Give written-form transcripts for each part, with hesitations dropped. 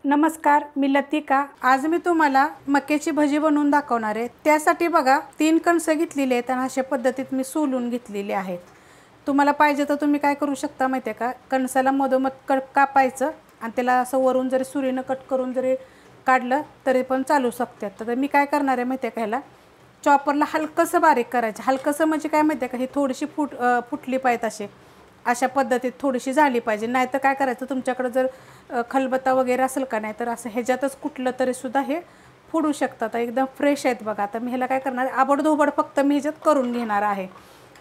नमस्कार, मी लतिका। आज मी तुम्हाला मक्याची भजी बनवून दाखवणार आहे। त्यासाठी बघा 3 कणसं घेतलेली आहेत आणि अशा पद्धतीत मी सोलून घेतलेली आहेत। तुम्हाला पाहिजे तर तुम्ही काय करू शकता माहिती आहे का, कणसाला मधोमध कापायचं आणि त्याला असं वरून जरी सुरीनं कट करून जरी काढलं तरी पण चालू शकते। तर मी काय करणार आहे माहिती आहे का, ह्याला चॉपरला हलकंसं बारीक करायचं। हलकंसं म्हणजे काय माहिती आहे का, ही थोडीशी फुटली पाहिजे अशा पद्धतीत थोडीशी झाली पाहिजे। नाहीतर काय करायचं, तुमच्याकडे जर खलबत्ता वगैरे असेल का नाही तर असं ह्याच्यातच कुठलं तरी सुद्धा हे फोडू शकतात। एकदम फ्रेश आहेत बघा। आता मी ह्याला काय करणार, आबडधोबड फक्त मी ह्याच्यात करून घेणार आहे।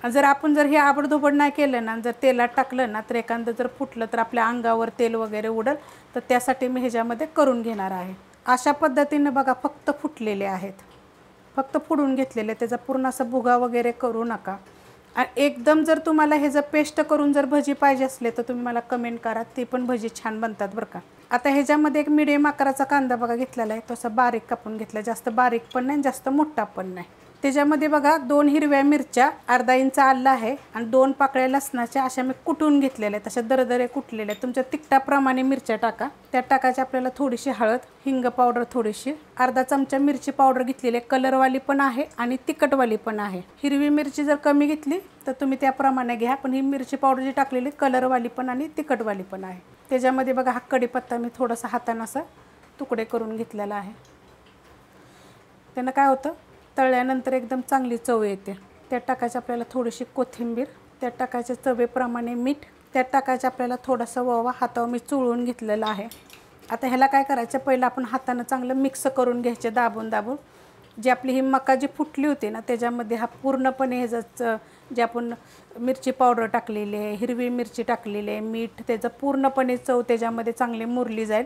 जर आपण हे आबडधोबड नाही केलं ना, जर तेलात टाकलं ना तर एखादं जर फुटलं तर आपल्या अंगावर तेल वगैरे उडेल। तर त्यासाठी मी ह्याच्यामध्ये करून घेणार आहे। अशा पद्धतीने बघा फक्त फुटलेले आहेत, फक्त फोडून घेतलेले। त्याचा पूर्ण असा भुगा वगैरे करू नका। एकदम जर तुम्हाला हे जर पेस्ट करून जर भजी पाहिजे असले तर तुम्ही मला कमेंट करा, ती पण भजी छान बनतात बरं का। आता ह्याच्यामध्ये एक मीडियम आकाराचा कांदा बघा घेतलेला आहे, तो असा बारीक कापून घेतला। जास्त बारीक पण नाही जास्त मोठा पण नाही। त्याच्यामध्ये बघा 2 हिरव्या मिरच्या, अर्धा इंच आलं आहे आणि 2 पाकळ्या लसणाच्या अशा मी कुटून घेतलेल्या आहेत। अशा दरदरे कुटलेल्या आहेत। तुमच्या तिखटाप्रमाणे मिरच्या टाका। त्यात टाकायची आपल्याला थोडीशी हळद, हिंग पावडर थोडीशी, अर्धा चमचा मिरची पावडर घेतलेली, कलरवाली पण आहे आणि तिखटवाली पण आहे। हिरवी मिरची जर कमी घेतली तर तुम्ही त्याप्रमाणे घ्या, पण ही मिरची पावडर जी टाकलेली कलरवाली पण आणि तिखटवाली पण आहे। त्याच्यामध्ये बघा हा कढीपत्ता मी थोडासा हाताने असा तुकडे करून घेतलेला आहे। त्यानं काय होतं, तळल्यानंतर एकदम चांगली चव येते। त्यात टाकायची आपल्याला थोडीशी कोथिंबीर, त्यात टाकायचे चवीप्रमाणे मीठ, त्यात टाकायचं आपल्याला थोडासा ओवा, हातावर मी चुळून घेतलेला आहे। आता ह्याला काय करायचं, पहिलं आपण हाताने चांगलं मिक्स करून घ्यायचे दाबून दाबून। जी आपली ही मका जी फुटली होती ना त्याच्यामध्ये हा पूर्णपणे ह्याचं जे आपण मिरची पावडर टाकलेली आहे, हिरवी मिरची टाकलेली आहे, मीठ, त्याचं पूर्णपणे चव त्याच्यामध्ये चांगली मुरली जाईल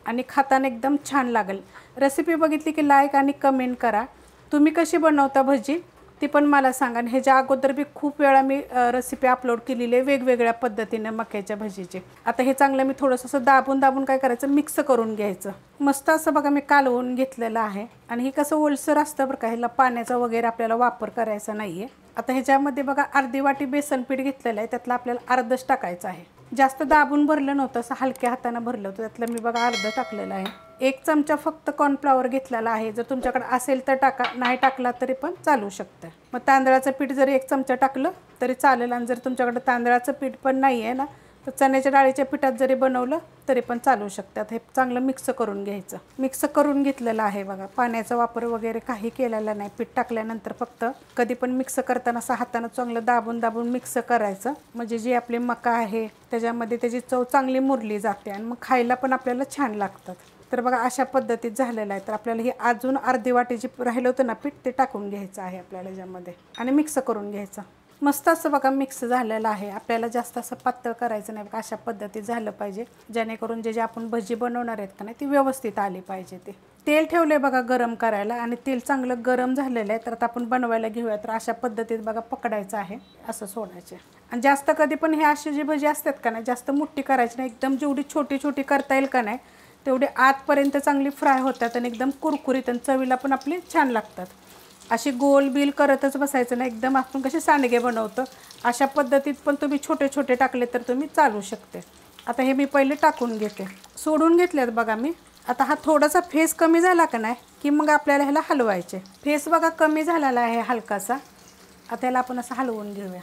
आणि खाताना एकदम छान लागेल। रेसिपी बघितली की लाईक आणि कमेंट करा। तुम्ही कशी बनवता भजी ती पण मला सांगा। ह्याच्या अगोदर बी खूप वेळा मी रेसिपी अपलोड केलेली आहे वेगवेगळ्या पद्धतीने मक्याच्या भजीचे। आता हे चांगलं मी थोडंसं असं दाबून दाबून काय करायचं, मिक्स करून घ्यायचं। मस्त असं बघा मी कालवून घेतलेलं आहे आणि हे कसं ओलसर असतं बरं का, ह्याला पाण्याचा वगैरे आपल्याला वापर करायचा नाही आहे। आता ह्याच्यामध्ये बघा अर्धी वाटी बेसन पीठ घेतलेलं आहे, त्यातलं आपल्याला अर्धच टाकायचं आहे। जास्त दाबून भरलं नव्हतं, असं हलक्या हाताने भरलं होतं, त्यातलं मी बघा अर्ध टाकलेलं आहे। 1 चमचा फक्त कॉर्नफ्लॉवर घेतलेला आहे। जर तुमच्याकडे असेल तर टाका, नाही टाकला तरी पण चालू शकतं। मग तांदळाचं पीठ जर 1 चमचा टाकलं तरी चालेल आणि जर तुमच्याकडे तांदळाचं पीठ पण नाही आहे ना तर चण्याच्या डाळीच्या पिठात जरी बनवलं तरी पण चालू शकतात। हे चांगलं मिक्स करून घ्यायचं। मिक्स करून घेतलेलं आहे बघा, पाण्याचा वापर वगैरे काही केलेला नाही। पीठ टाकल्यानंतर फक्त कधी पण मिक्स करताना असं हाताने चांगलं दाबून दाबून मिक्स करायचं, म्हणजे जी आपली मका आहे त्याच्यामध्ये त्याची चव चांगली मुरली जाते आणि मग खायला पण आपल्याला छान लागतात। तर बघा अशा पद्धतीत झालेलं आहे। तर आपल्याला हे अजून अर्धी वाटी जी राहिलं होतं ना पीठ ते टाकून घ्यायचं आहे आपल्याला याच्यामध्ये आणि मिक्स करून घ्यायचं। मस्त असं बघा मिक्स झालेलं आहे। आपल्याला जास्त असं पातळ करायचं नाही बघा, अशा पद्धतीत झालं पाहिजे जेणेकरून जे आपण भजी बनवणार आहेत का नाही ती व्यवस्थित आली पाहिजे। ते तेल ठेवले बघा गरम करायला आणि तेल चांगलं गरम झालेलं आहे। तर आता आपण बनवायला घेऊया। तर अशा पद्धतीत बघा पकडायचं आहे, असं सोडायचे आणि जास्त कधी पण हे अशी जी भजी असतात का नाही जास्त मोठी करायची नाही। एकदम जेवढी छोटी छोटी करता येईल का नाही तेवढे आतपर्यंत चांगली फ्राय होतात आणि एकदम कुरकुरीत आणि चवीला पण आपली छान लागतात। अशी गोल बिल करतच बसायचं नाही, एकदम आपण कसे सांडगे बनवतो अशा पद्धतीत पण तुम्ही छोटे छोटे टाकले तर तुम्ही चालू शकते। आता हे मी पहिले टाकून घेते, सोडून घेतलेत बघा मी। आता हा थोडासा फेस कमी झाला का नाही की मग आपल्याला ह्याला हलवायचे। फेस बघा कमी झालेला आहे हलकासा, आता ह्याला आपण असं हलवून घेऊया।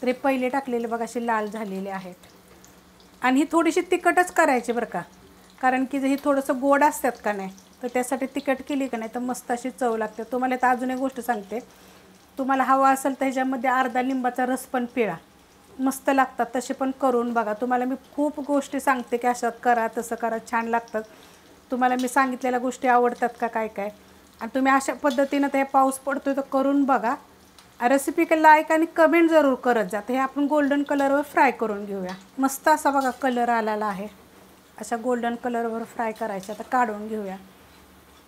तर हे पहिले टाकलेले बघा असे लाल झालेले आहेत आणि ही थोडीशी तिखटच करायची बरं का, कारण की ही थोडंसं गोड असतात का नाही तर त्यासाठी तिखट केली का नाही तर मस्त अशी चव लागते। तुम्हाला तर अजून एक गोष्ट सांगते, तुम्हाला हवा असेल तर ह्याच्यामध्ये अर्धा लिंबाचा रस पण पिळा, मस्त लागतात तसे पण करून बघा। तुम्हाला मी खूप गोष्टी सांगते की अशात करा तसं करा छान लागतात। तुम्हाला मी सांगितलेल्या गोष्टी आवडतात का काय काय, आणि तुम्ही अशा पद्धतीनं ते पाऊस पडतोय तर करून बघा। रेसिपी लाईक आणि कमेंट जरूर करत जा। हे आपण गोल्डन कलरवर फ्राय करून घेऊया। मस्त असा बघा कलर आलेला आहे, अशा गोल्डन कलरवर फ्राय करायचं। आता काढून घेऊया।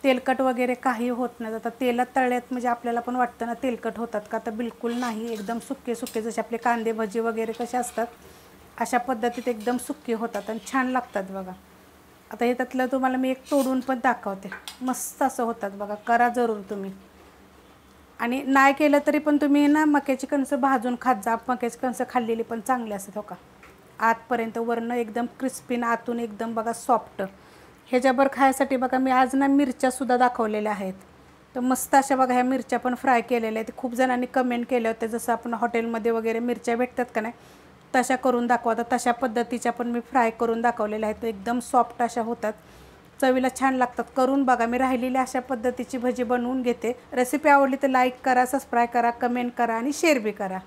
तेलकट वगैरे काही होत नाही। आता तेलात तळल्यात म्हणजे आपल्याला पण वाटतं ना तेलकट होतात का, तर बिलकुल नाही, एकदम सुके सुके जसे आपले कांदे भजी वगैरे कसे असतात अशा पद्धतीत एकदम सुके होतात आणि छान लागतात बघा। आता हे त्यातलं तुम्हाला मी एक तोडून पण दाखवते, मस्त असं होतात बघा, करा जरूर तुम्ही। आणि नाही केलं तरी पण तुम्ही ना मक्याची कणसं भाजून खात जा, मक्याची कणसं खाल्लेली पण चांगली असतात हो का। आतपर्यंत वरनं एकदम क्रिस्पी आतून एकदम बघा सॉफ्ट ह्याच्यावर खायसाठी बघा मी आज ना मिरच्यासुद्धा दाखवलेल्या आहेत. तर मस्त अशा बघा ह्या मिरच्या पण फ्राय केलेल्या आहेत. खूप जणांनी कमेंट केले होते जसं आपण हॉटेलमध्ये वगैरे मिरच्या भेटतात का नाही तशा करून दाखवा. तर तशा पद्धतीच्या पण मी फ्राय करून दाखवलेल्या आहेत. एकदम सॉफ्ट अशा होतात, चवीला छान लागतात. करून बघा. मी राहिलेली अशा पद्धतीची भजी बनवून घेते. रेसिपी आवडली तर लाईक करा, सबस्क्राईब करा, कमेंट करा आणि शेअर बी करा.